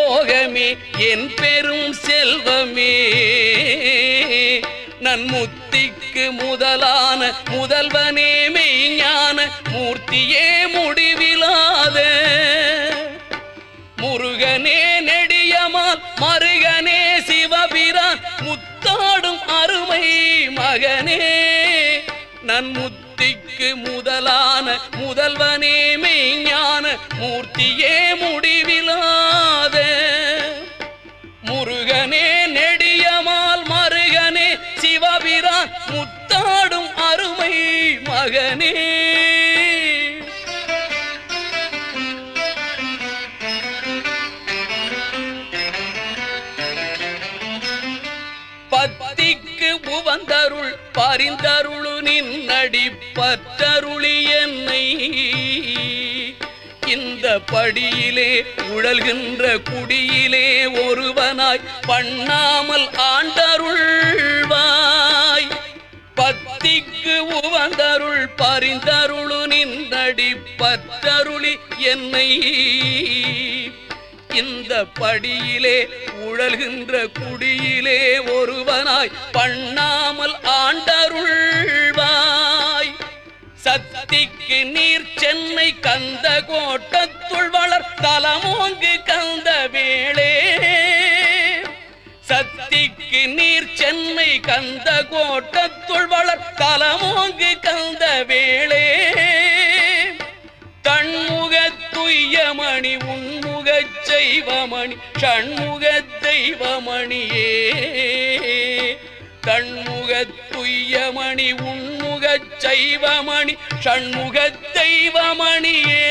யோகமே என் பெரும் செல்வமே நன்முத்திக்கு முதலான முதல்வனே மெய்ஞான மூர்த்தியே முடிவிலாத முருகனே நெடியமால் மருகனே சிவபிரான் முத்தாடும் அருமை மகனே நன்முத்திக்கு முதலான முதல்வனே மெய்ஞான மூர்த்தியே முடிவிலாத முருகனே நெடியமால் மருகனே சிவபிரான் முத்தாடும் அருமை மகனே பத்திக்கு உவந்தருள் பரிந்தருளு நின்னடி பற்றருளி என்னை இந்த படியிலே உழல்கின்ற குடியிலே ஒருவனாய் பண்ணாமல் ஆண்டருள்வாய் பத்திக்கு உவந்தருள் பரிந்தருளு நின்னடி பற்றருளி என்னை இந்த படியிலே உழல்கின்ற குடியிலே ஒருவனாய் பண்ணாமல் ஆண்டருள்வாய் சத்திக்கு நீர் சென்னை கந்த கோட்டத்துள் வளர் தலமோங்கு கந்த வேளே சத்திக்கு நீர் சென்னை கந்த கோட்டத்துள் வளர் தலமோங்கு கந்த வேளே தன்முக துய்யமணி உன்முக செய்வமணி ஷண்முக தெய்வமணியே தன்முக துய்யமணி உன்முக செய்வமணி ஷண்முக தெய்வமணியே